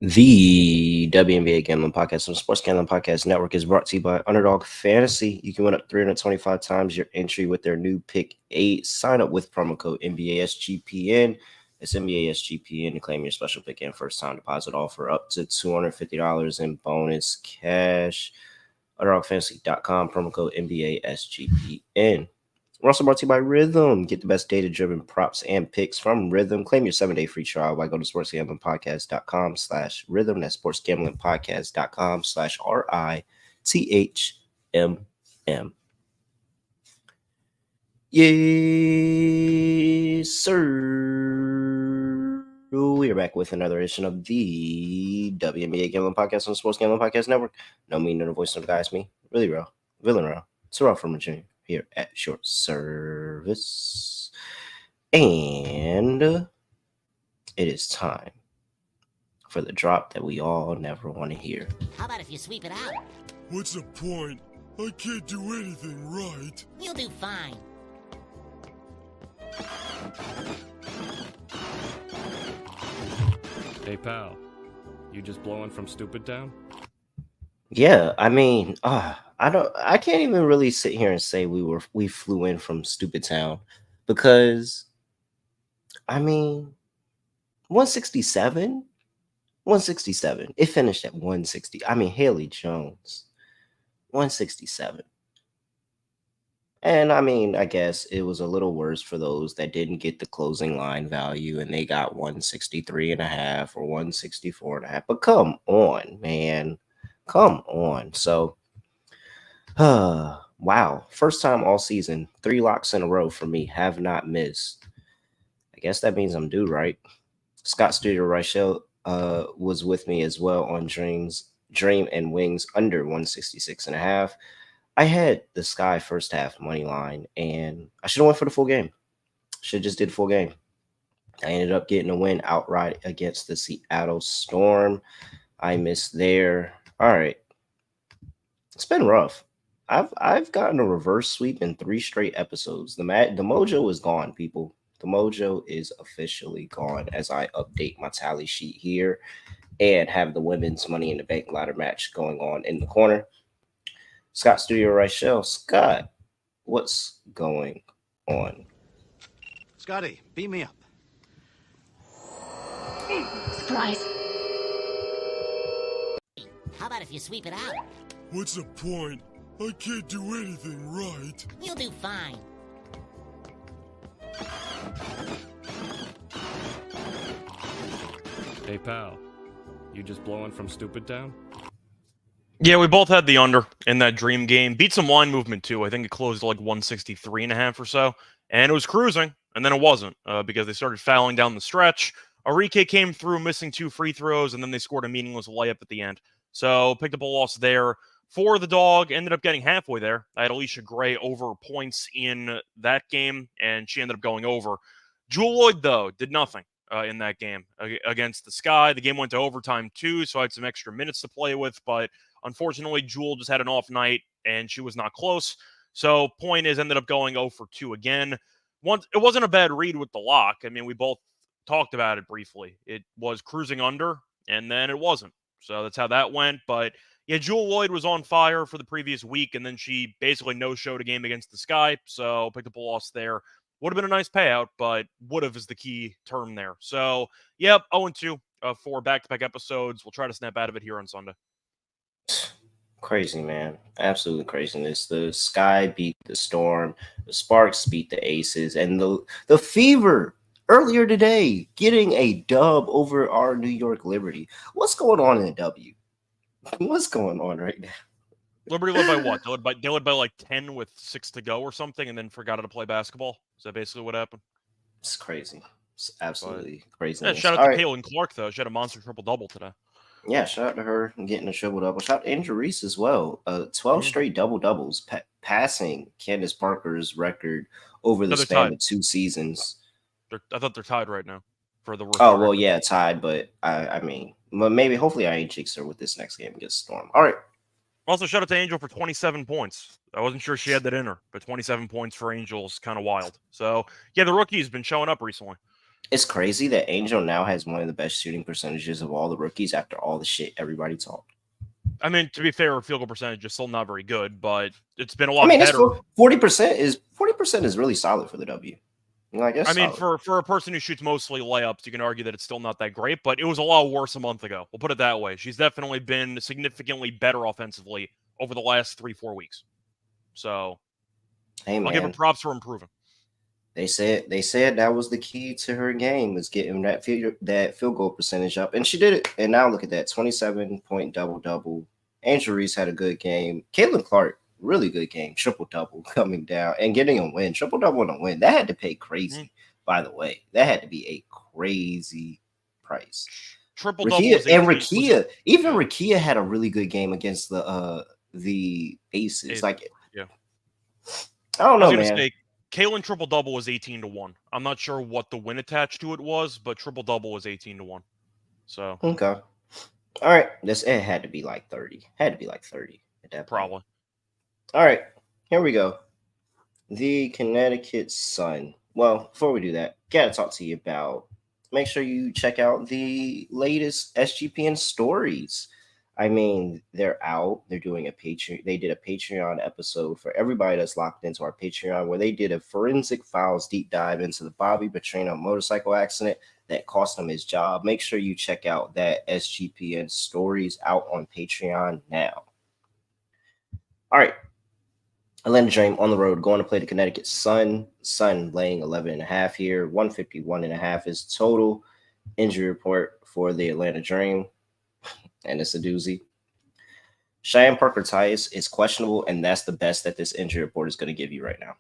The WNBA Gambling Podcast on the Sports Gambling Podcast Network is brought to you by Underdog Fantasy. You can win up 325 times your entry with their new Pick 8. Sign up with promo code NBA SGPN. It's NBA SGPN to claim your special pick and first time deposit offer up to $250 in bonus cash. UnderdogFantasy.com, promo code NBA SGPN. We're also brought to you by Rithmm. Get the best data-driven props and picks from Rithmm. Claim your 7-day free trial by going to sportsgamblingpodcast.com/Rithmm. That's sportsgamblingpodcast.com/RITHMM. Yes, sir. We are back with another edition of the WNBA Gambling Podcast on the Sports Gambling Podcast Network. No me, no voice, no guy, it's me. Really real. Villain real. Terrell Furman Jr. here at short service. And it is time for the drop that we all never want to hear. How about if you sweep it out? What's the point? I can't do anything right. You'll do fine. Hey pal, you just blowing from stupid town? Yeah, I mean, I can't even really sit here and say we flew in from stupid town, because I mean 167. It finished at 160. I mean, Haley Jones, 167. And I mean, I guess it was a little worse for those that didn't get the closing line value and they got 163.5 or 164.5. But come on, man. Come on. So, wow. First time all season, 3 locks in a row for me. Have not missed. I guess that means I'm due, right? Scott Studio Reichel was with me as well on Dream and Wings under 166.5. I had the Sky first half money line, and I should have went for the full game. Should have just did full game. I ended up getting a win outright against the Seattle Storm. I missed there. All right. It's been rough. I've gotten a reverse sweep in 3 straight episodes. The mojo is gone, people. The mojo is officially gone as I update my tally sheet here and have the women's Money in the Bank ladder match going on in the corner. Scott Studio Reichel. Scott, what's going on? Scotty, beat me up. Surprise. How about if you sweep it out? What's the point? I can't do anything right. You'll do fine. Hey pal, you just blowing from stupid town? Yeah, we both had the under in that dream game. Beat some line movement, too. I think it closed at like 163.5 or so. And it was cruising, and then it wasn't because they started fouling down the stretch. Enrique came through missing 2 free throws, and then they scored a meaningless layup at the end. So picked up a loss there for the dog. Ended up getting halfway there. I had Alicia Gray over points in that game, and she ended up going over. Jewel Lloyd, though, did nothing in that game against the Sky. The game went to overtime, too, so I had some extra minutes to play with, but unfortunately, Jewel just had an off night, and she was not close. So, point is, ended up going 0 for 2 again. It wasn't a bad read with the lock. I mean, we both talked about it briefly. It was cruising under, and then it wasn't. So, that's how that went. But, yeah, Jewel Lloyd was on fire for the previous week, and then she basically no-showed a game against the Sky. So, picked up a loss there. Would have been a nice payout, but would have is the key term there. So, yep, 0-2 for back-to-back episodes. We'll try to snap out of it here on Sunday. Crazy, man. Absolutely craziness. The Sky beat the Storm. The Sparks beat the Aces. And the Fever earlier today getting a dub over our New York Liberty. What's going on in the W? What's going on right now? Liberty led by what? They led by like 10 with 6 to go or something, and then forgot how to play basketball. Is that basically what happened? It's crazy. It's absolutely crazy. Yeah, shout out to Caitlin Clark, though. She had a monster triple-double today. Yeah, shout out to her getting a triple-double. Shout out to Angel Reese as well. 12 straight double-doubles, passing Candace Parker's record over the span of 2 seasons. I thought they're tied right now for the. Oh, well, yeah, tied, but I mean, maybe, hopefully I ain't jinxed her with this next game against Storm. All right. Also, shout out to Angel for 27 points. I wasn't sure she had that in her, but 27 points for Angel is kind of wild. So, yeah, the rookie's been showing up recently. It's crazy that Angel now has one of the best shooting percentages of all the rookies after all the shit everybody talked. I mean, to be fair, field goal percentage is still not very good, but it's been a I lot mean, it's better. 40% is really solid for the W. Like, it's I mean, solid. for a person who shoots mostly layups, you can argue that it's still not that great, but it was a lot worse a month ago. We'll put it that way. She's definitely been significantly better offensively over the last 3-4 weeks. So Hey, I'll give her man, props for improving. they said that was the key to her game, was getting that field goal percentage up, and she did it. And now look at that, 27-point double. Angel Reese had a good game. Caitlin Clark, really good game, triple double coming down and getting a win, triple double and a win. That had to pay crazy. By the way, that had to be a crazy price. Triple double was 18, Rakia had a really good game against the Aces. Like, yeah, I don't know, I was man. say, Caitlin triple double was 18-1. I'm not sure what the win attached to it was, but triple double was 18-1. So okay, all right. It had to be like 30. Had to be like 30 at that point. Probably. All right, here we go. The Connecticut Sun. Well, before we do that, gotta talk to you about. Make sure you check out the latest SGPN stories. I mean, they're out. They're doing a Patreon. They did a Patreon episode for everybody that's locked into our Patreon, where they did a forensic files deep dive into the Bobby Petrino motorcycle accident that cost him his job. Make sure you check out that SGPN stories out on Patreon now. All right. Atlanta Dream on the road going to play the Connecticut Sun. Sun laying 11.5 here. 151.5 is total injury report for the Atlanta Dream. And it's a doozy. Cheyenne Parker-Tyus is questionable, and that's the best that this injury report is going to give you right now.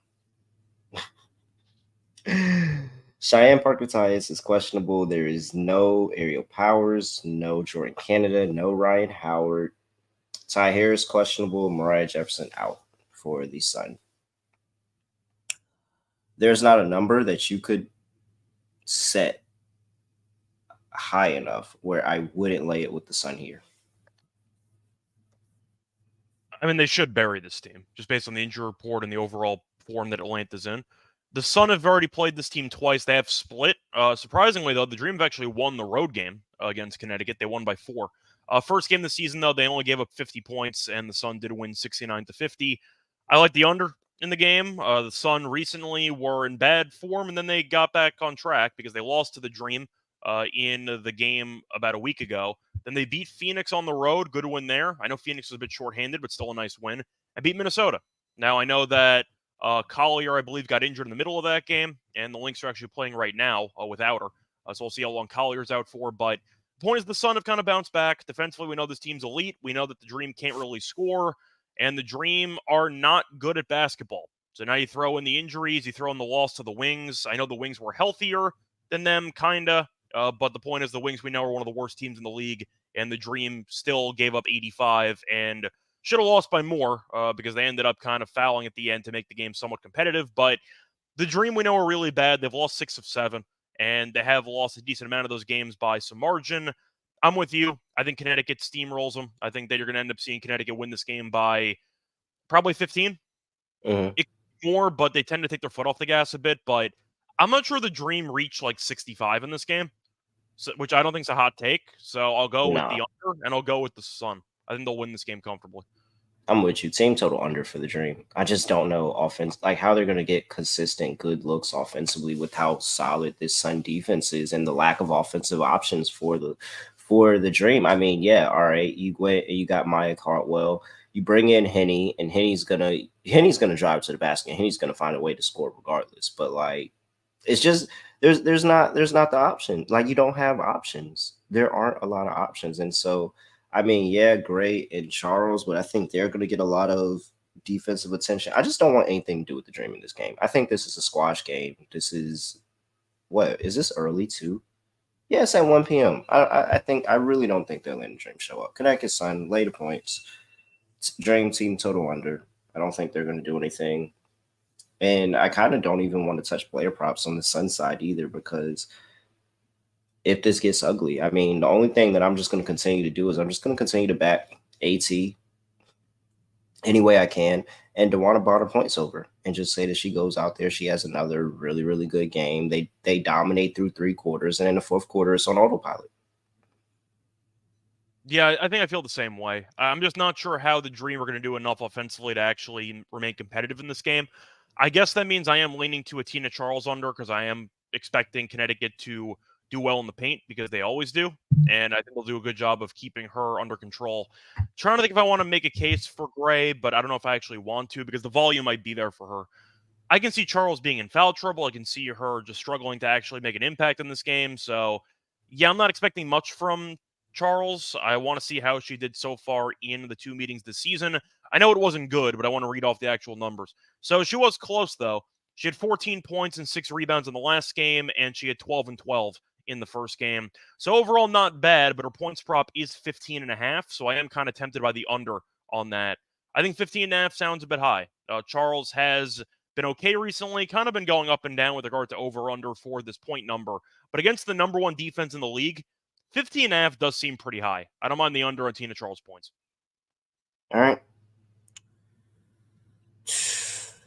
Cheyenne Parker-Tyus is questionable. There is no Aerial Powers, no Jordan Canada, no Ryan Howard. Ty Harris questionable. Mariah Jefferson out for the Sun. There's not a number that you could set high enough where I wouldn't lay it with the Sun here. I mean, they should bury this team just based on the injury report and the overall form that Atlanta's in. The Sun have already played this team twice. They have split. Surprisingly, though, the Dream have actually won the road game against Connecticut. They won by 4. First game of the season, though, they only gave up 50 points, and the Sun did win 69-50. I like the under in the game. The Sun recently were in bad form, and then they got back on track because they lost to the Dream in the game about a week ago. Then they beat Phoenix on the road. Good win there. I know Phoenix was a bit shorthanded, but still a nice win. And beat Minnesota. Now, I know that Collier, I believe, got injured in the middle of that game, and the Lynx are actually playing right now without her. So we'll see how long Collier's out for. But the point is the Sun have kind of bounced back. Defensively, we know this team's elite. We know that the Dream can't really score, and the Dream are not good at basketball. So now you throw in the injuries, you throw in the loss to the Wings. I know the Wings were healthier than them, kind of. But the point is the Wings, we know, are one of the worst teams in the league, and the Dream still gave up 85 and should have lost by more because they ended up kind of fouling at the end to make the game somewhat competitive. But the Dream, we know, are really bad. They've lost 6 of 7, and they have lost a decent amount of those games by some margin. I'm with you. I think Connecticut steamrolls them. I think that you're going to end up seeing Connecticut win this game by probably 15. It more, but they tend to take their foot off the gas a bit. But I'm not sure the Dream reach like 65 in this game, which I don't think is a hot take. So I'll go with the under, and I'll go with the Sun. I think they'll win this game comfortably. I'm with you. Team total under for the Dream. I just don't know offense, like how they're going to get consistent good looks offensively with how solid this Sun defense is and the lack of offensive options for the Dream. I mean, yeah, all right, you got Maya Cardwell. You bring in Henny, and Henny's gonna drive to the basket. Henny's gonna find a way to score regardless. But like, it's just there's not the option. Like, you don't have options. There aren't a lot of options, and so. I mean, yeah, Gray and Charles, but I think they're going to get a lot of defensive attention. I just don't want anything to do with the Dream in this game. I think this is a squash game. This is this early too? Yeah, it's at 1 p.m. I really don't think they'll let the Dream show up. Connecticut Sun, later points. Dream team total under. I don't think they're going to do anything. And I kind of don't even want to touch player props on the Sun side either, because if this gets ugly, I mean, the only thing that I'm just going to continue to do is I'm just going to continue to back AT any way I can, and DeWanna brought her points over, and just say that she goes out there, she has another really, really good game. They dominate through 3 quarters, and in the fourth quarter, it's on autopilot. Yeah, I think I feel the same way. I'm just not sure how the Dream are going to do enough offensively to actually remain competitive in this game. I guess that means I am leaning to a Tina Charles under because I am expecting Connecticut to do well in the paint because they always do. And I think they'll do a good job of keeping her under control. Trying to think if I want to make a case for Gray, but I don't know if I actually want to because the volume might be there for her. I can see Charles being in foul trouble. I can see her just struggling to actually make an impact in this game. So, yeah, I'm not expecting much from Charles. I want to see how she did so far in the 2 meetings this season. I know it wasn't good, but I want to read off the actual numbers. So she was close, though. She had 14 points and 6 rebounds in the last game, and she had 12 and 12 in the first game. So overall, not bad, but her points prop is 15.5. So I am kind of tempted by the under on that. I think 15.5 sounds a bit high. Charles has been okay recently, kind of been going up and down with regard to over-under for this point number. But against the number 1 defense in the league, 15.5 does seem pretty high. I don't mind the under on Tina Charles points. All right.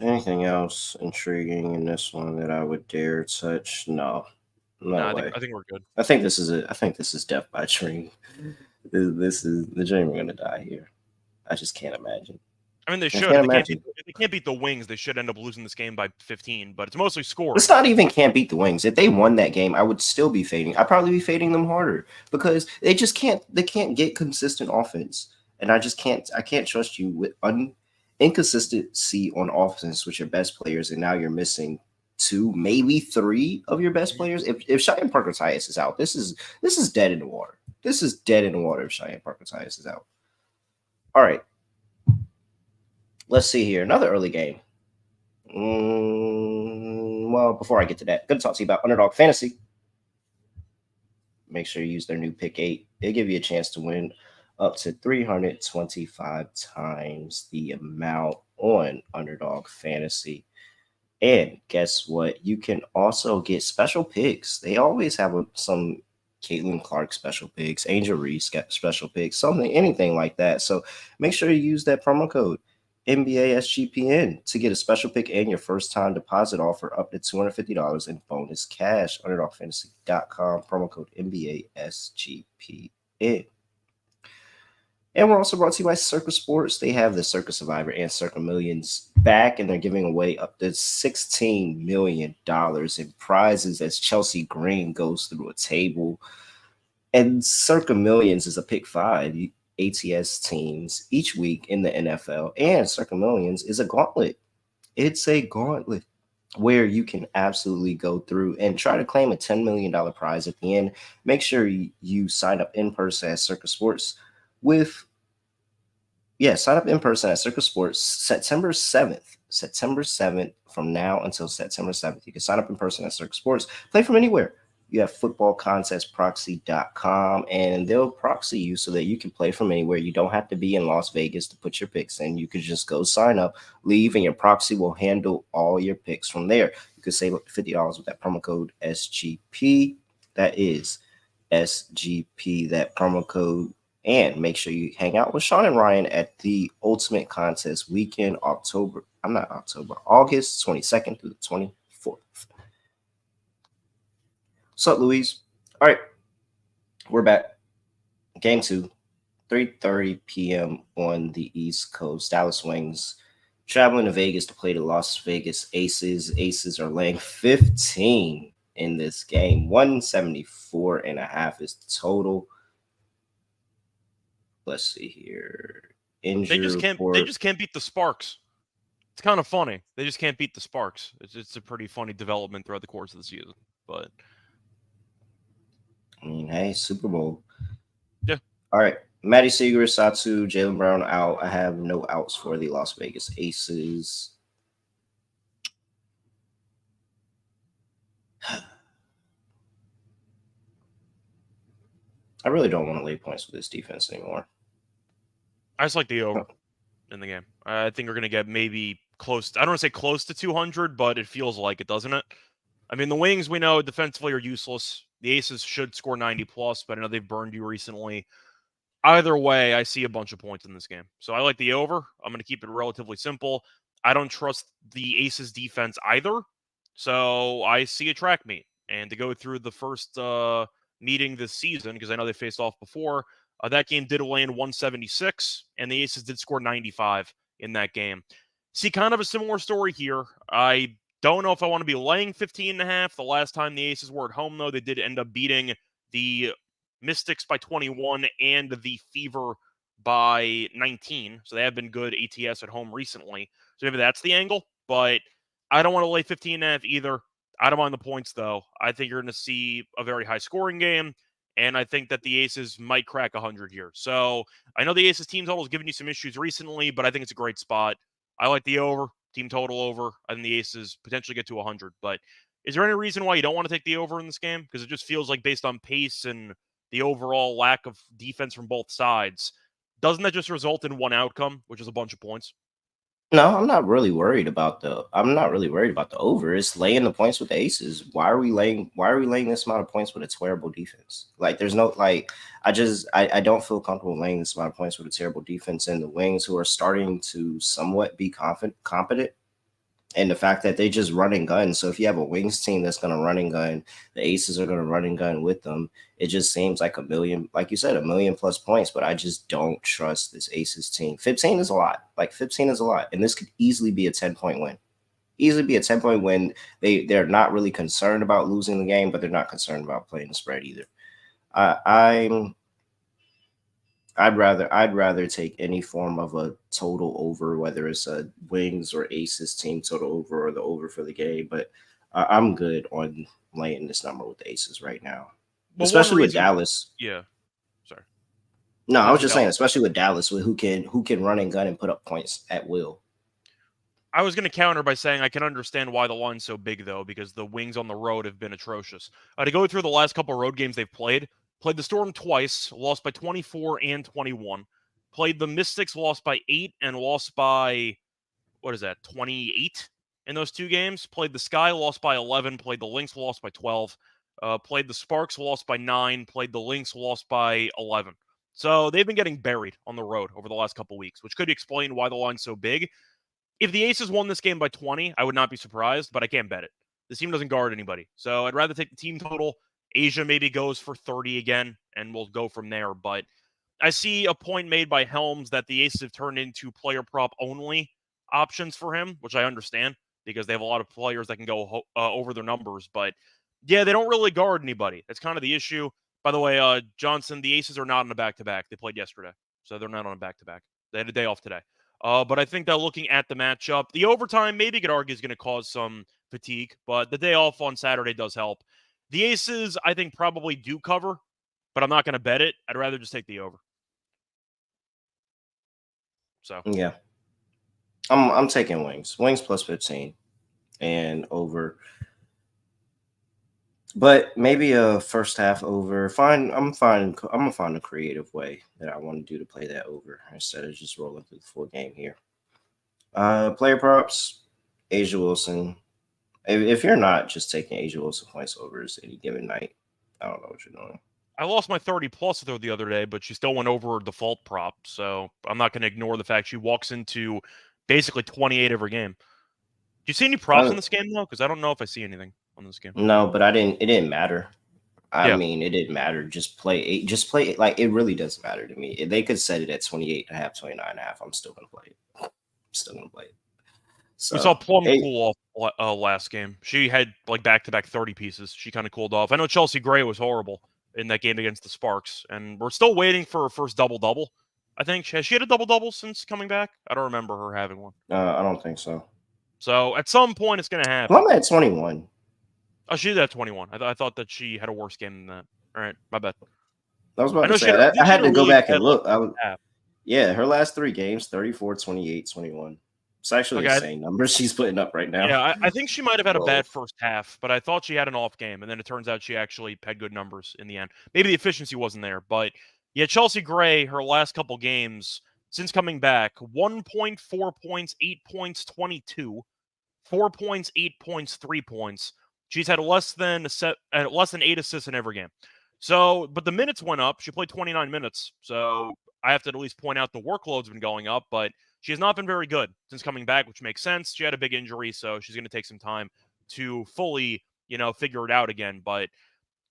Anything else intriguing in this one that I would dare touch? No. No way. I think we're good. I think this is death by Dream. This is the Dream are gonna die here. I just can't imagine. I mean, they should. If they can't beat the Wings, they should end up losing this game by 15, but it's mostly scoring. It's not even can't beat the Wings. If they won that game, I would still be fading. I'd probably be fading them harder because they can't get consistent offense. And I can't trust you with inconsistency on offense with your best players, and now you're missing 2, maybe 3 of your best players. If Cheyenne Parker-Tyus is out, this is dead in the water. This is dead in the water if Cheyenne Parker-Tyus is out. All right. Let's see here. Another early game. Well, before I get to that, good to talk to you about Underdog Fantasy. Make sure you use their new Pick 8. It'll give you a chance to win up to 325 times the amount on Underdog Fantasy. And guess what? You can also get special picks. They always have some Caitlin Clark special picks, Angel Reese special picks, anything like that. So make sure you use that promo code NBA SGPN to get a special pick and your first time deposit offer up to $250 in bonus cash. UnderdogFantasy.com, promo code NBA SGPN. And we're also brought to you by Circa Sports. They have the Circa Survivor and Circa Millions back, and they're giving away up to $16 million in prizes as Chelsea Green goes through a table. And Circa Millions is a pick 5 ATS teams each week in the NFL, and Circa Millions is a gauntlet. It's a gauntlet where you can absolutely go through and try to claim a $10 million prize at the end. Make sure you sign up in person at Circa Sports sign up in person at Circa Sports September 7th from now until September 7th. You can sign up in person at Circa Sports, play from anywhere. You have footballcontestproxy.com, and they'll proxy you so that you can play from anywhere. You don't have to be in Las Vegas to put your picks in. You can just go sign up, leave, and your proxy will handle all your picks from there. You can save up to $50 with that promo code SGP. That is SGP, that promo code. And make sure you hang out with Sean and Ryan at the Ultimate Contest weekend, August 22nd through the 24th. What's up, Louise? All right, we're back. Game 2, 3:30 p.m. on the East Coast. Dallas Wings traveling to Vegas to play the Las Vegas Aces. Aces are laying 15 in this game. 174.5 is the total. Let's see here. Injury They just can't beat the Sparks. It's kind of funny. They just can't beat the Sparks. It's a pretty funny development throughout the course of the season. But I mean, hey, Super Bowl. Yeah. All right. Matty Seager, Satu, Jaylen Brown out. I have no outs for the Las Vegas Aces. I really don't want to lay points with this defense anymore. I just like the over in the game. I think we're going to get maybe close. I don't want to say close to 200, but it feels like it, doesn't it? I mean, the Wings, we know defensively are useless. The Aces should score 90+, but I know they've burned you recently. Either way, I see a bunch of points in this game. So I like the over. I'm going to keep it relatively simple. I don't trust the Aces defense either. So I see a track meet. And to go through the first meeting this season, because I know they faced off before, that game did land 176, and the Aces did score 95 in that game. See, kind of a similar story here. I don't know if I want to be laying 15.5. The last time the Aces were at home, though, they did end up beating the Mystics by 21 and the Fever by 19. So they have been good ATS at home recently. So maybe that's the angle. But I don't want to lay 15.5 either. I don't mind the points, though. I think you're going to see a very high-scoring game, and I think that the Aces might crack 100 here. So I know the Aces team total has given you some issues recently, but I think it's a great spot. I like the over, team total over. I think the Aces potentially get to 100. But is there any reason why you don't want to take the over in this game? Because it just feels like based on pace and the overall lack of defense from both sides, doesn't that just result in one outcome, which is a bunch of points? No, I'm not really worried about the over. It's laying the points with the Aces. Why are we laying this amount of points with a terrible defense? Like, there's no, like, I don't feel comfortable laying this amount of points with a terrible defense, and the Wings, who are starting to somewhat be competent. And the fact that they just run and gun. So if you have a Wings team that's going to run and gun, the Aces are going to run and gun with them. It just seems like a million, like you said, 1,000,000+ points. But I just don't trust this Aces team. 15 is a lot. Like, 15 is a lot. And this could easily be a 10-point win. Easily be a 10-point win. They're not really concerned about losing the game, but they're not concerned about playing the spread either. I'd rather take any form of a total over, whether it's a Wings or Aces team total over or the over for the game. But I'm good on laying this number with the Aces right now, Well, especially with Dallas. Yeah, sorry. No, I was just saying, especially with Dallas, with who can run and gun and put up points at will. I was going to counter by saying I can understand why the line's so big, though, because the Wings on the road have been atrocious. To go through the last couple of road games they've played the Storm twice, lost by 24 and 21. Played the Mystics, lost by 8, and lost by, 28 in those two games. Played the Sky, lost by 11. Played the Lynx, lost by 12. Played the Sparks, lost by 9. Played the Lynx, lost by 11. So they've been getting buried on the road over the last couple weeks, which could explain why the line's so big. If the Aces won this game by 20, I would not be surprised, but I can't bet it. This team doesn't guard anybody. So I'd rather take the team total. Asia maybe goes for 30 again, and we'll go from there. But I see a point made by Helms that the Aces have turned into player prop only options for him, which I understand because they have a lot of players that can go over their numbers. But yeah, they don't really guard anybody. That's kind of the issue. By the way, Johnson, the Aces are not on a back-to-back. They played yesterday, so they're not on a back-to-back. They had a day off today. But I think that looking at the matchup, the overtime maybe you could argue is going to cause some fatigue, but the day off on Saturday does help. The Aces, I think, probably do cover, but I'm not going to bet it. I'd rather just take the over. So yeah, I'm taking Wings plus 15 and over. But maybe a first half over. Fine. I'm gonna find a creative way that I want to do to play that over instead of just rolling through the full game here. Player props, Asia Wilson. If you're not just taking Asia Wilson points overs any given night, I don't know what you're doing. I lost my 30+ though the other day, but she still went over her default prop. So I'm not going to ignore the fact she walks into basically 28 every game. Do you see any props in this game though? Because I don't know if I see anything on this game. No, but it didn't matter. I mean, it didn't matter. Just play it. Like, it really doesn't matter to me. If they could set it at 28.5, 29.5, I'm still gonna play it. So, we saw Plum cool off last game. She had like back-to-back 30 pieces. She kind of cooled off. I know Chelsea Gray was horrible in that game against the Sparks, and we're still waiting for her first double-double. I think has she had a double-double since coming back? I don't remember her having one. I don't think so. So at some point, it's going to happen. Plum at 21. Oh, she's at 21. I thought that she had a worse game than that. All right, my bad. I was about to say that. I had to go back and look. Yeah, her last 3 games, 34, 28, 21. It's actually the same number she's putting up right now. Yeah, I think she might have had a bad first half, but I thought she had an off game, and then it turns out she actually had good numbers in the end. Maybe the efficiency wasn't there, but yeah, Chelsea Gray, her last couple games since coming back, 1 point, 4 points, 8 points, 22, 4 points, 8 points, 3 points. She's had less than 8 assists in every game. So, but the minutes went up. She played 29 minutes. So I have to at least point out the workload's been going up, but she has not been very good since coming back, which makes sense. She had a big injury, so she's going to take some time to fully, figure it out again. But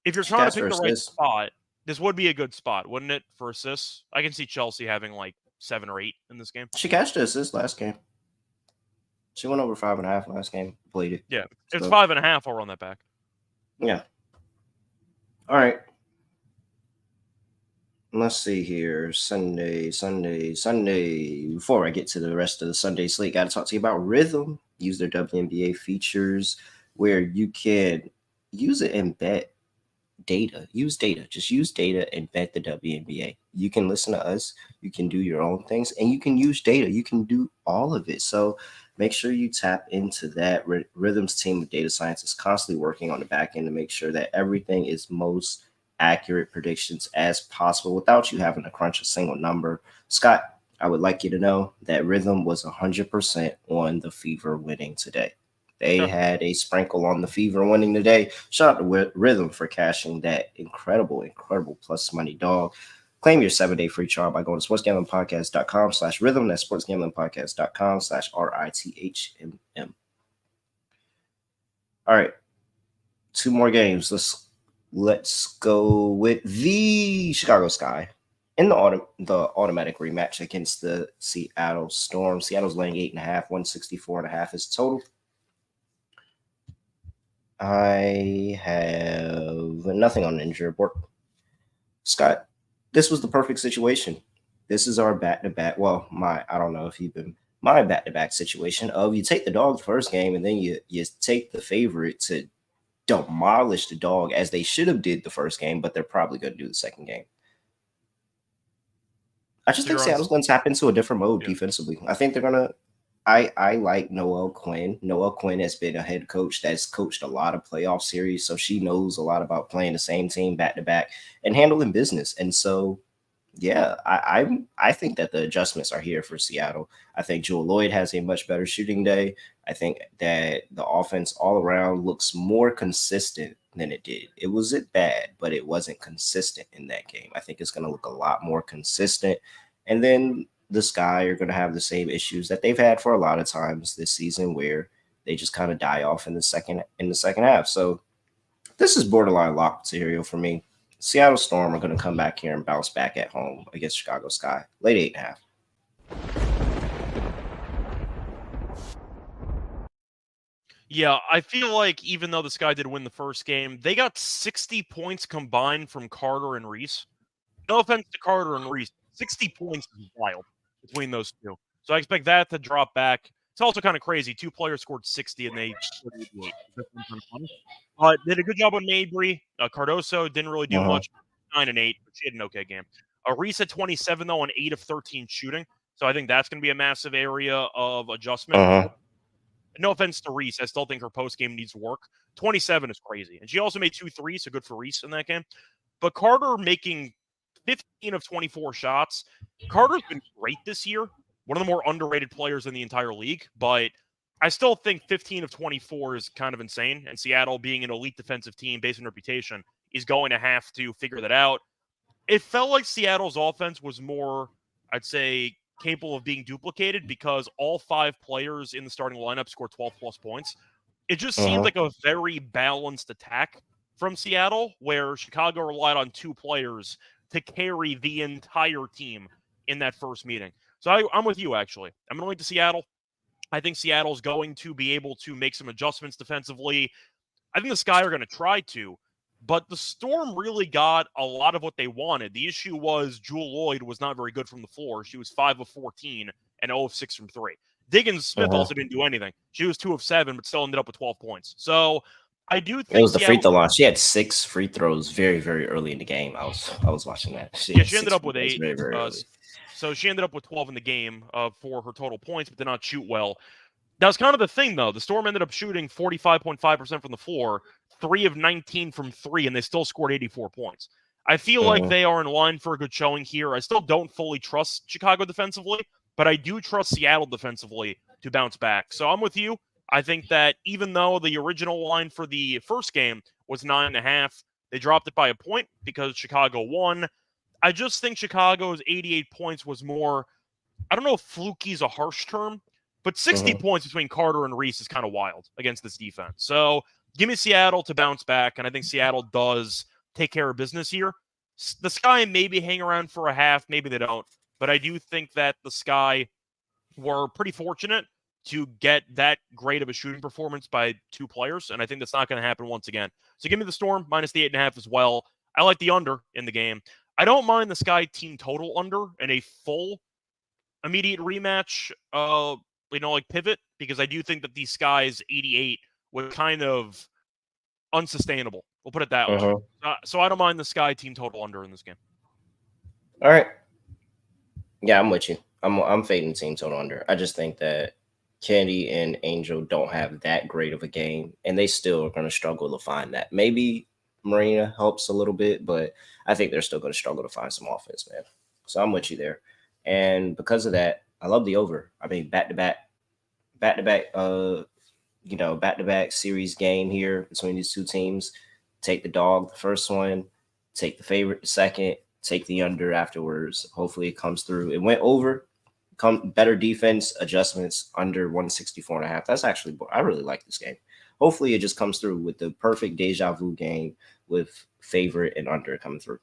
if you're She trying to cashed her pick the right assists. spot, this would be a good spot, wouldn't it, for assists? I can see Chelsea having like 7 or 8 in this game. She cashed her assists last game. She went over 5.5 last game. Played it. Yeah, if it's So, 5.5, I'll run that back. yeah. All right. Let's see here. Sunday. Before I get to the rest of the Sunday slate, got to talk to you about Rithmm. Use their WNBA features where you can use it and bet data. Use data. Just use data and bet the WNBA. You can listen to us. You can do your own things, and you can use data. You can do all of it. So make sure you tap into that. Rithmm's team of data science is constantly working on the back end to make sure that everything is most accurate predictions as possible without you having to crunch a single number. Scott, I would like you to know that Rithmm was 100% on the Fever winning today. They had a sprinkle on the Fever winning today. Shout out to Rithmm for cashing that incredible plus money, dog. Claim your 7-day free trial by going to sportsgamblingpodcast.com/Rithmm. That's sportsgamblingpodcast.com/RITHMM. All right. 2 more games. Let's go with the Chicago Sky in the automatic rematch against the Seattle Storm. Seattle's laying 8.5, 164.5 is total. I have nothing on the injury report. Scott, this was the perfect situation. This is our back-to-back. Well, I don't know if you've been my back-to-back situation of you take the dog the first game and then you take the favorite to demolish the dog as they should have did the first game, but they're probably going to do the second game. I just think Seattle's going to tap into a different mode defensively. I think they're going to I like Noelle Quinn. Noelle Quinn has been a head coach that's coached a lot of playoff series, so she knows a lot about playing the same team back-to-back and handling business. And so, yeah, I think that the adjustments are here for Seattle. I think Jewel Lloyd has a much better shooting day. I think that the offense all around looks more consistent than it did. It wasn't bad, but it wasn't consistent in that game. I think it's going to look a lot more consistent. And then the Sky are going to have the same issues that they've had for a lot of times this season, where they just kind of die off in the second half. So this is borderline lock material for me. Seattle Storm are going to come back here and bounce back at home against Chicago Sky. Late 8.5. Yeah, I feel like even though the Sky did win the first game, they got 60 points combined from Carter and Reese. No offense to Carter and Reese, 60 points is wild between those two. So I expect that to drop back. It's also kind of crazy. 2 players scored 60 and they scored 88. Did a good job on Mabry. Cardoso didn't really do much. 9 and 8, but she had an okay game. Reese at 27, though, on 8 of 13 shooting. So I think that's going to be a massive area of adjustment. No offense to Reese. I still think her post-game needs work. 27 is crazy. And she also made 2 threes, so good for Reese in that game. But Carter making 15 of 24 shots. Carter's been great this year. One of the more underrated players in the entire league. But I still think 15 of 24 is kind of insane. And Seattle, being an elite defensive team based on reputation, is going to have to figure that out. It felt like Seattle's offense was more, I'd say, capable of being duplicated because all 5 players in the starting lineup scored 12-plus points. It just seemed like a very balanced attack from Seattle, where Chicago relied on 2 players to carry the entire team in that first meeting. So I'm with you, actually. I'm going to Seattle. I think Seattle's going to be able to make some adjustments defensively. I think the Sky are going to try to, but the Storm really got a lot of what they wanted. The issue was Jewel Lloyd was not very good from the floor. She was 5 of 14 and 0 of 6 from 3. Diggins Smith also didn't do anything. She was 2 of 7, but still ended up with 12 points. So I do think it was the free throw line. She had 6 free throws very, very early in the game. I was watching that. She ended up with 8. Very, very early. So she ended up with 12 in the game for her total points, but did not shoot well. That was kind of the thing, though. The Storm ended up shooting 45.5% from the floor, 3 of 19 from 3, and they still scored 84 points. I feel like they are in line for a good showing here. I still don't fully trust Chicago defensively, but I do trust Seattle defensively to bounce back. So I'm with you. I think that even though the original line for the first game was 9.5, They dropped it by a point because Chicago won. I just think Chicago's 88 points was more, I don't know if fluky is a harsh term, but 60 points between Carter and Reese is kind of wild against this defense. So give me Seattle to bounce back, and I think Seattle does take care of business here. The Sky maybe hang around for a half, maybe they don't, but I do think that the Sky were pretty fortunate to get that great of a shooting performance by two players, and I think that's not going to happen once again. So give me the Storm, minus the 8.5 as well. I like the under in the game. I don't mind the Sky team total under in a full immediate rematch, like pivot, because I do think that the Sky's 88 was kind of unsustainable. We'll put it that way. So I don't mind the Sky team total under in this game. All right. Yeah, I'm with you. I'm fading team total under. I just think that Candy and Angel don't have that great of a game, and they still are going to struggle to find that. Maybe Marina helps a little bit, but I think they're still going to struggle to find some offense, man. So I'm with you there. And because of that, I love the over. I mean, back-to-back, back-to-back series game here between these two teams. Take the dog the first one, take the favorite the second, take the under afterwards. Hopefully it comes through. It went over. Better defense, adjustments, under 164.5. That's actually, I really like this game. Hopefully it just comes through with the perfect deja vu game with favorite and under coming through.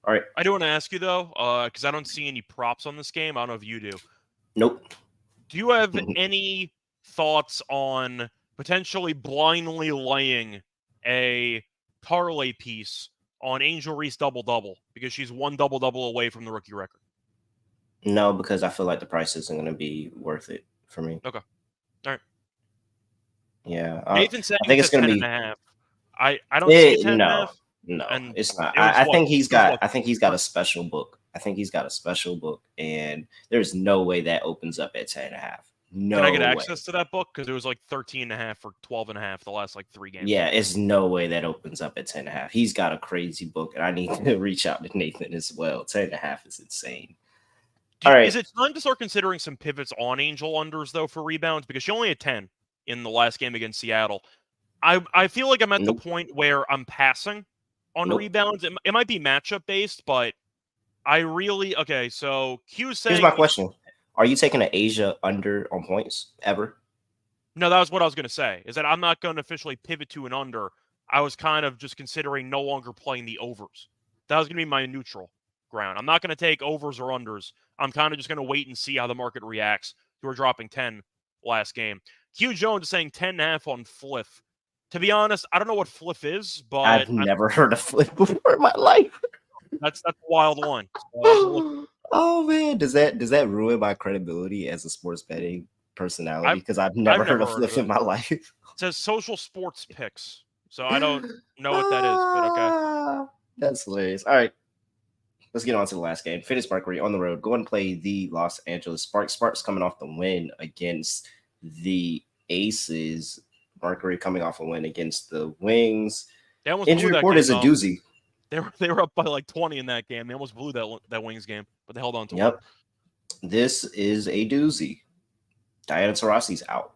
All right. I do want to ask you, though, because I don't see any props on this game. I don't know if you do. Nope. Do you have any thoughts on potentially blindly laying a parlay piece on Angel Reese double-double because she's one double-double away from the rookie record? No, because I feel like the price isn't going to be worth it for me. Okay. All right. Yeah. Nathan saying I think it's going to be 10.5. I don't see 10.5. No, and it's not. I think he's got a special book. I think he's got a special book, and there's no way that opens up at 10.5. No. Can I get access to that book? Because it was like 13.5 or 12.5 the last like 3 games. Yeah, it's no way that opens up at 10.5. He's got a crazy book, and I need to reach out to Nathan as well. 10.5 is insane. All right. Is it time to start considering some pivots on Angel unders, though, for rebounds? Because she only had 10 in the last game against Seattle. I feel like I'm at the point where I'm passing on rebounds. It might be matchup-based, but I really... Okay, so Q's saying... Here's my question. Are you taking an Asia under on points ever? No, that was what I was going to say, is that I'm not going to officially pivot to an under. I was kind of just considering no longer playing the overs. That was going to be my neutral ground. I'm not going to take overs or unders. I'm kind of just going to wait and see how the market reacts. You were dropping 10 last game. Q Jones is saying 10.5 on Fliff. To be honest, I don't know what Fliff is, but I've never heard of Fliff before in my life. That's a wild one. So oh man, does that ruin my credibility as a sports betting personality? Because I've never heard of Fliff in my life. It says social sports picks, so I don't know what that is. But okay, that's hilarious. All right. Let's get on to the last game. Phoenix Mercury on the road. Go and play the Los Angeles Sparks. Sparks coming off the win against the Aces. Mercury coming off a win against the Wings. Injury report is a doozy. They were up by like 20 in that game. They almost blew that Wings game, but they held on to it. Yep. This is a doozy. Diana Taurasi's out.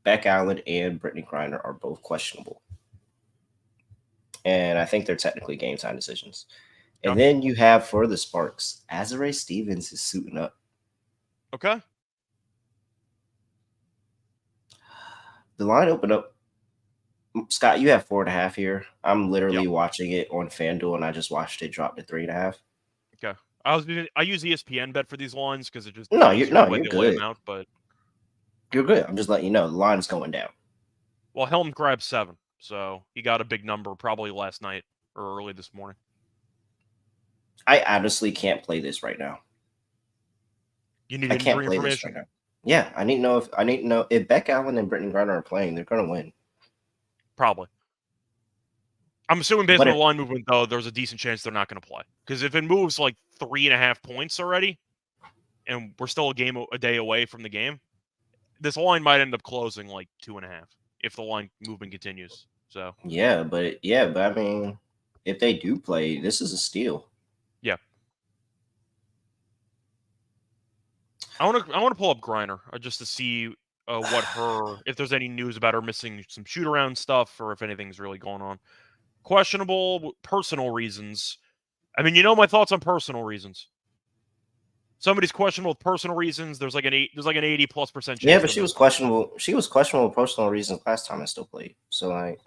Beck Allen and Brittany Griner are both questionable. And I think they're technically game time decisions. And then you have for the Sparks, Azare Stevens is suiting up. Okay. The line opened up. Scott, you have 4.5 here. I'm literally watching it on FanDuel, and I just watched it drop to 3.5. Okay. I use ESPN bet for these lines because it just you're good. Out, but you're good. I'm just letting you know the line's going down. Well, Helm grabbed 7, so he got a big number probably last night or early this morning. I honestly can't play this right now. You need injury information right now. Yeah, I need to know if Beck Allen and Brittany Griner are playing, they're going to win. Probably. I'm assuming based on the line movement, though, there's a decent chance they're not going to play. Because if it moves like 3.5 points already, and we're still a day away from the game, this line might end up closing like 2.5 if the line movement continues. So but I mean, if they do play, this is a steal. Yeah. I want to pull up Griner just to see if there's any news about her missing some shoot around stuff or if anything's really going on. questionable personal reasons. I mean, you know my thoughts on personal reasons. Somebody's questionable with personal reasons. There's like an 80+% chance. Yeah, but she was questionable. She was questionable with personal reasons last time I still played. So like,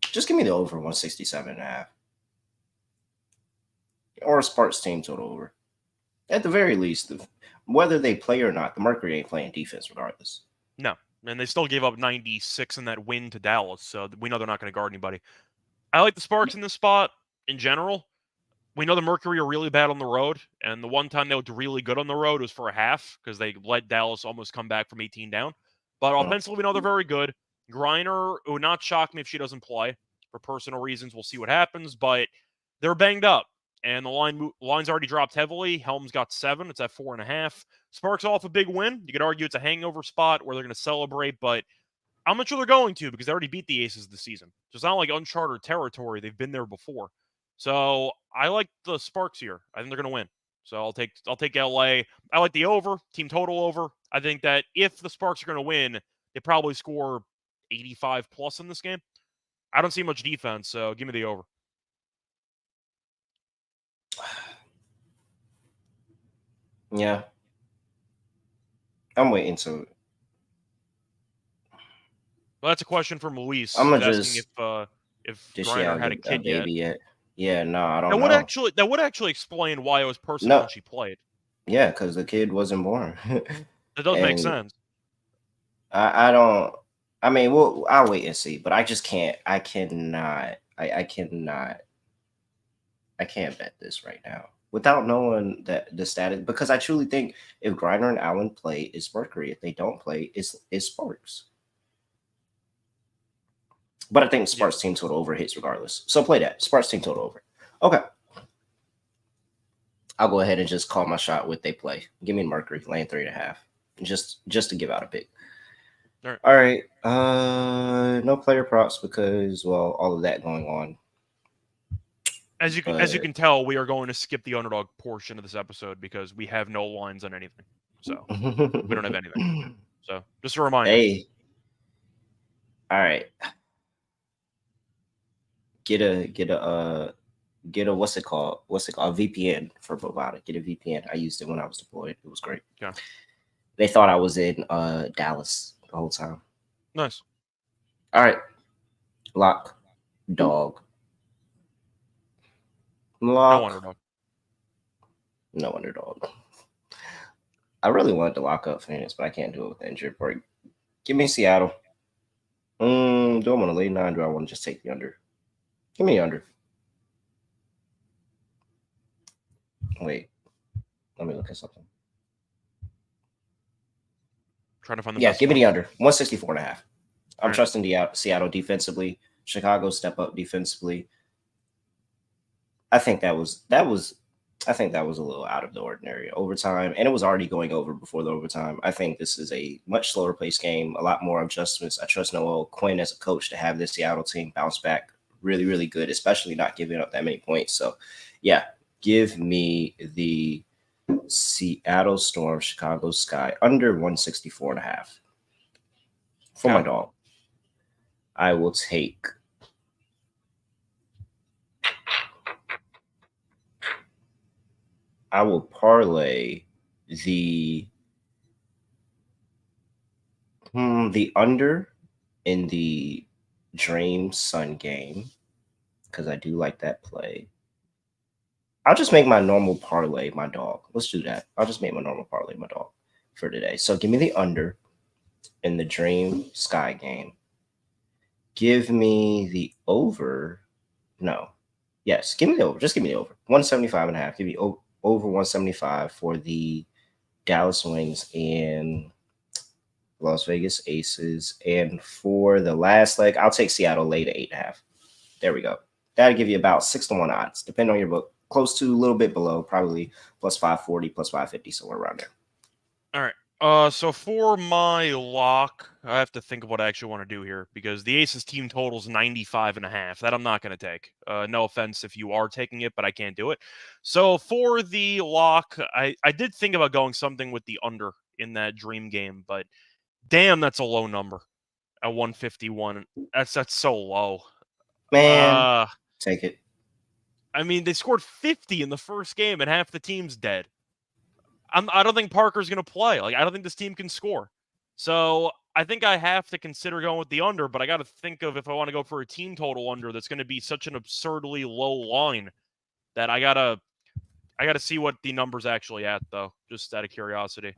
just give me the over 167.5. Or a Sparks team total over. At the very least, whether they play or not, the Mercury ain't playing defense regardless. No, and they still gave up 96 in that win to Dallas, so we know they're not going to guard anybody. I like the Sparks in this spot in general. We know the Mercury are really bad on the road, and the one time they looked really good on the road was for a half because they let Dallas almost come back from 18 down. But offensively, we know they're very good. Griner, it would not shock me if she doesn't play. For personal reasons, we'll see what happens, but they're banged up. And the line's already dropped heavily. Helm's got 7. It's at 4.5. Sparks off a big win. You could argue it's a hangover spot where they're going to celebrate, but I'm not sure they're going to because they already beat the Aces this season. So it's not like uncharted territory. They've been there before. So I like the Sparks here. I think they're going to win. So I'll take LA. I like the over, team total over. I think that if the Sparks are going to win, they probably score 85 plus in this game. I don't see much defense, so give me the over. Yeah. I'm waiting to. Well, that's a question from Luis. I'm gonna asking if Griner had a kid yet. Yeah, no, I don't know. That would actually explain why it was personal when she played. Yeah, because the kid wasn't born. That does make sense. I don't. I mean, I'll wait and see, but I just can't. I cannot bet this right now without knowing that the status, because I truly think if Griner and Allen play, it's Mercury. If they don't play, it's Sparks. But I think Sparks team total over hits regardless. So play that. Sparks team total over. Okay. I'll go ahead and just call my shot with they play. Give me Mercury laying 3.5. Just to give out a pick. All right. No player props because, well, all of that going on. As you can tell, we are going to skip the underdog portion of this episode because we have no lines on anything. So we don't have anything. So just a reminder. Hey. All right. Get a what's it called? A VPN for Bovada. Get a VPN. I used it when I was deployed. It was great. Yeah. They thought I was in Dallas the whole time. Nice. All right. Lock. Dog. Lock. No underdog. No underdog. I really wanted to lock up Phoenix, but I can't do it with the injury break. Give me Seattle. Do I want to lay 9? Do I want to just take the under? Give me the under. Wait. Let me look at something. Trying to find the best give me the spot. under. 164.5. I'm trusting Seattle defensively. Chicago step up defensively. I think that was a little out of the ordinary overtime, and it was already going over before the overtime. I think this is a much slower paced game, a lot more adjustments. I trust Noel Quinn as a coach to have this Seattle team bounce back really, really good, especially not giving up that many points. So, yeah, give me the Seattle Storm, Chicago Sky under 164.5 for my dog. I will take. I will parlay the under in the Dream Sun game because I do like that play. I'll just make my normal parlay my dog. Let's do that. I'll just make my normal parlay my dog for today. So give me the under in the Dream Sky game. Give me the over. No. Yes, give me the over. Just give me the over. 175.5. Give me over 175 for the Dallas Wings and Las Vegas Aces. And for the last leg, I'll take Seattle late at 8.5. There we go. That'll give you about 6-1 odds, depending on your book. Close to a little bit below, probably plus 540, plus 550, somewhere around there. All right. So for my lock, I have to think of what I actually want to do here because the Aces team total is 95.5. That I'm not going to take. No offense if you are taking it, but I can't do it. So for the lock, I did think about going something with the under in that Dream game, but damn, that's a low number. at 151. That's so low. Man, take it. I mean, they scored 50 in the first game, and half the team's dead. I don't think Parker's going to play. Like, I don't think this team can score. So I think I have to consider going with the under, but I got to think of if I want to go for a team total under that's going to be such an absurdly low line that I gotta see what the number's actually at, though, just out of curiosity.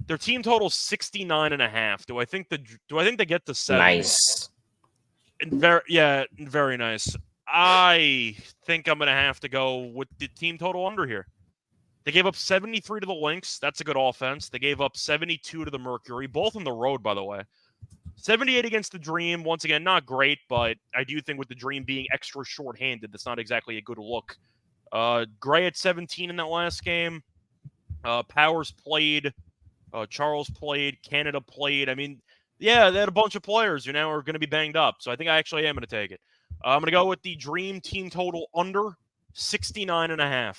Their team total's 69.5. Do I think they get to 70? Nice. Very nice. I think I'm gonna have to go with the team total under here. They gave up 73 to the Lynx. That's a good offense. They gave up 72 to the Mercury, both on the road, by the way. 78 against the Dream. Once again, not great, but I do think with the Dream being extra shorthanded, that's not exactly a good look. Gray at 17 in that last game. Powers played. Charles played. Canada played. I mean, yeah, they had a bunch of players who now are going to be banged up. So I think I actually am going to take it. I'm going to go with the Dream team total under 69.5.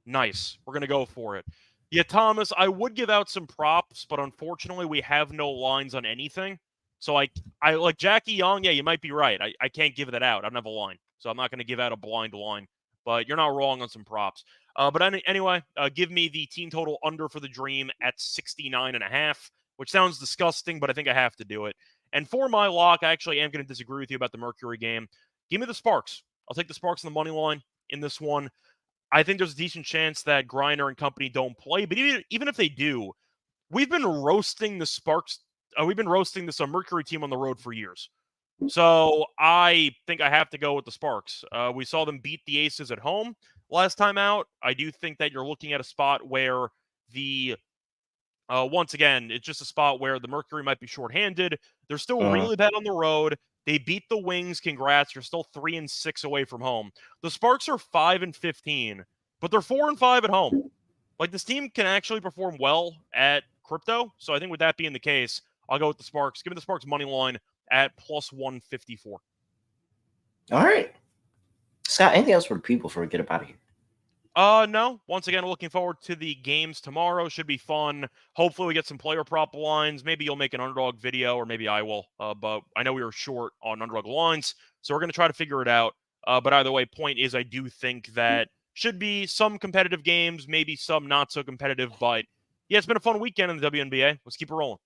Nice. We're going to go for it. Yeah, Thomas, I would give out some props, but unfortunately we have no lines on anything. So I like Jackie Young. Yeah, you might be right. I can't give that out. I don't have a line. So I'm not going to give out a blind line. But you're not wrong on some props. But anyway, give me the team total under for the Dream at 69.5, which sounds disgusting, but I think I have to do it. And for my lock, I actually am going to disagree with you about the Mercury game. Give me the Sparks. I'll take the Sparks on the money line in this one. I think there's a decent chance that Griner and company don't play, but even if they do, we've been roasting the Sparks. We've been roasting this Mercury team on the road for years. So I think I have to go with the Sparks. We saw them beat the Aces at home last time out. I do think that you're looking at a spot where once again, it's just a spot where the Mercury might be shorthanded. They're still really bad on the road. They beat the Wings. Congrats. You're still 3-6 away from home. The Sparks are 5-15, but they're 4-5 at home. Like, this team can actually perform well at crypto. So I think with that being the case, I'll go with the Sparks. Give me the Sparks money line at plus 154. All right. Scott, anything else for the people before we get up out of here? No. Once again, looking forward to the games tomorrow. Should be fun. Hopefully we get some player prop lines. Maybe you'll make an underdog video, or maybe I will. But I know we were short on underdog lines, so we're going to try to figure it out. But either way, point is I do think that should be some competitive games, maybe some not so competitive. But yeah, it's been a fun weekend in the WNBA. Let's keep it rolling.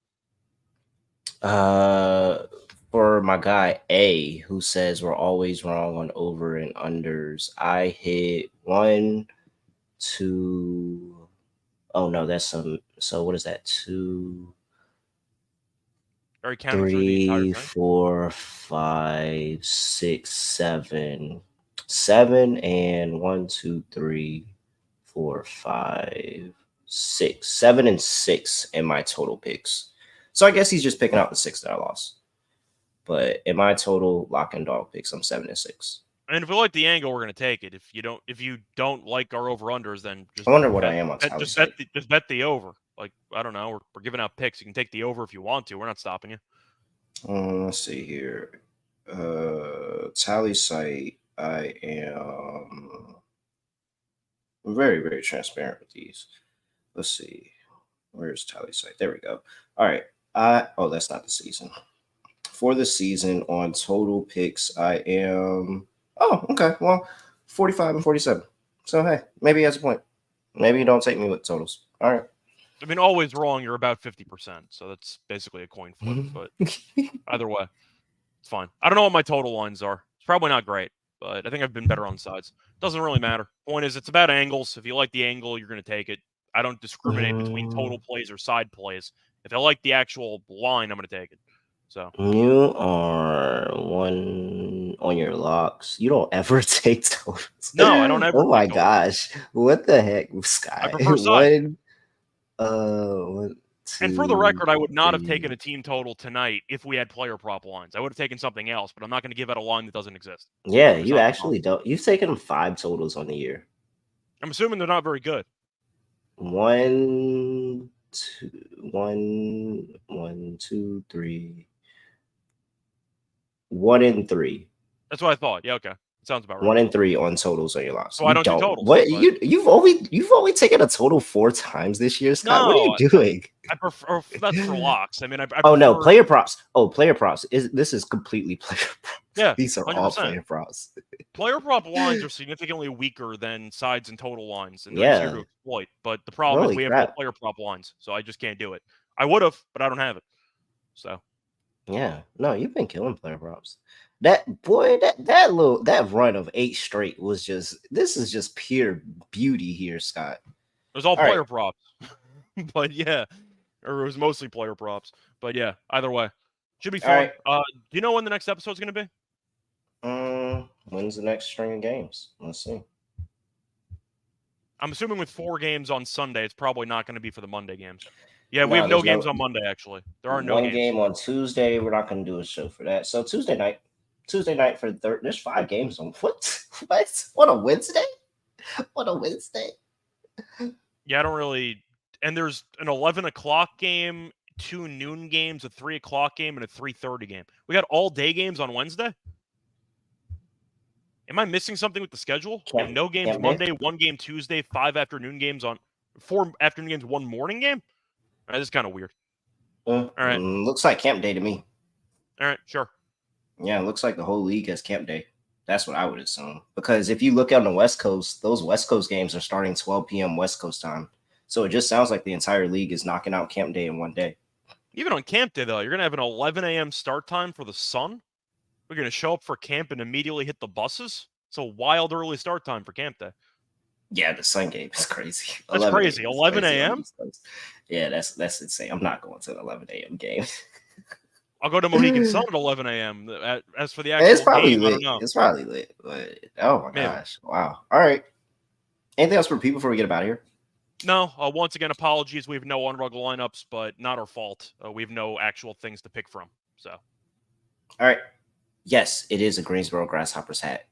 For my guy A, who says we're always wrong on over and unders, I hit 1, 2. Oh no, that's some. So what is that? 2, Are you counting through the entire 3, thing? 4, 5, 6, 7. 7 and 1, 2, 3, 4, 5, 6. 7 and 6 in my total picks. So I guess he's just picking out the 6 that I lost. But in my total lock and dog picks, I'm 7-6. And if we like the angle, we're going to take it. If you don't like our over unders, then just I wonder what I am on Tally just site. bet the over. Like, I don't know. We're giving out picks. You can take the over if you want to. We're not stopping you. Let's see here. Tally site. I am very, very transparent with these. Let's see. Where's Tally site? There we go. All right. That's not the season. For the season on total picks, I am. Oh, okay. Well, 45 and 47. So hey, maybe he has a point. Maybe you don't take me with totals. All right. I mean, always wrong. You're about 50%. So that's basically a coin flip. But either way, it's fine. I don't know what my total lines are. It's probably not great, but I think I've been better on sides. Doesn't really matter. Point is, it's about angles. If you like the angle, you're going to take it. I don't discriminate between total plays or side plays. If I like the actual line, I'm going to take it. So you are one on your locks. You don't ever take totals. No, I don't ever. Oh my gosh, what the heck, Scott? I prefer side. One, two, and for the record, I would not have taken a team total tonight if we had player prop lines. I would have taken something else, but I'm not going to give out a line that doesn't exist. Yeah, you actually don't. You've taken 5 totals on the year. I'm assuming they're not very good. 1, 2, 3. 1 and 3. That's what I thought. Yeah, okay. Sounds about right. 1-3 on totals on your locks. So I don't do totals. What But... you've only taken a total 4 times this year, Scott. No, what are you doing? I prefer that's for locks. I mean, I Oh no, prefer... player props. Oh, player props. This is completely player props. Yeah, These are 100%. all player props. Player prop lines are significantly weaker than sides and total lines, and they're easier to exploit. But the problem is Holy we have crap. no player prop lines, so I just can't do it. I would have, but I don't have it. So yeah, no, you've been killing player props. That run of 8 straight was this is just pure beauty here, Scott. it was all All player right. props, but yeah, or it was mostly player props. But yeah, either way, should be fun. All Do you know when the next episode's going to be? When's the next string of games? Let's see. I'm assuming with 4 games on Sunday, it's probably not going to be for the Monday games. Yeah, we have no games on Monday, actually. There are no games. 1 game on Tuesday. We're not going to do a show for that. So Tuesday night for the third. There's 5 games on what? What a Wednesday? What a Wednesday? Yeah, I don't really. And there's an 11 o'clock game, 2 noon games, a 3 o'clock game, and a 3:30 game. We got all day games on Wednesday. Am I missing something with the schedule? We have no games Monday, 1 game Tuesday, 5 afternoon games 4 afternoon games, 1 morning game. This is kind of weird. All right. Looks like camp day to me. All right, sure. Yeah, it looks like the whole league has camp day. That's what I would assume. Because if you look on the West Coast, those West Coast games are starting 12 p.m. West Coast time. So it just sounds like the entire league is knocking out camp day in one day. Even on camp day, though, you're going to have an 11 a.m. start time for the Sun. We're going to show up for camp and immediately hit the buses. It's a wild early start time for camp day. Yeah, the Sun game is crazy. That's crazy. 11 a.m.? Yeah, that's insane. I'm not going to an 11 a.m. game. I'll go to Mohegan Sun at 11 a.m. As for the actual it's probably game, lit. I don't know. It's probably lit. But oh my gosh. Wow. All right. Anything else for people before we get out of here? No. Once again, apologies. We have no on-rug lineups, but not our fault. We have no actual things to pick from. So. All right. Yes, it is a Greensboro Grasshoppers hat.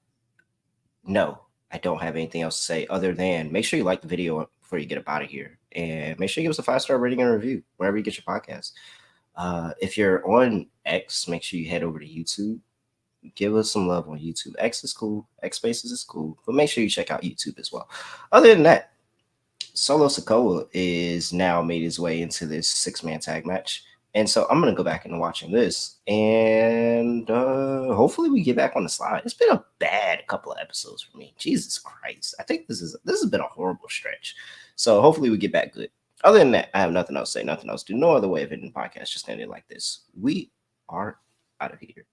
No, I don't have anything else to say other than make sure you like the video before you get up out of here. And make sure you give us a 5-star rating and review wherever you get your podcast. If you're on X, make sure you head over to YouTube. Give us some love on YouTube. X is cool. X Spaces is cool. But make sure you check out YouTube as well. Other than that, Solo Sikoa is now made his way into this 6-man tag match. And so I'm going to go back into watching this. And hopefully we get back on the slide. It's been a bad couple of episodes for me. Jesus Christ. I think this has been a horrible stretch. So hopefully we get back good. Other than that, I have nothing else to say, nothing else to do. No other way of ending the podcast, just ending like this. We are out of here.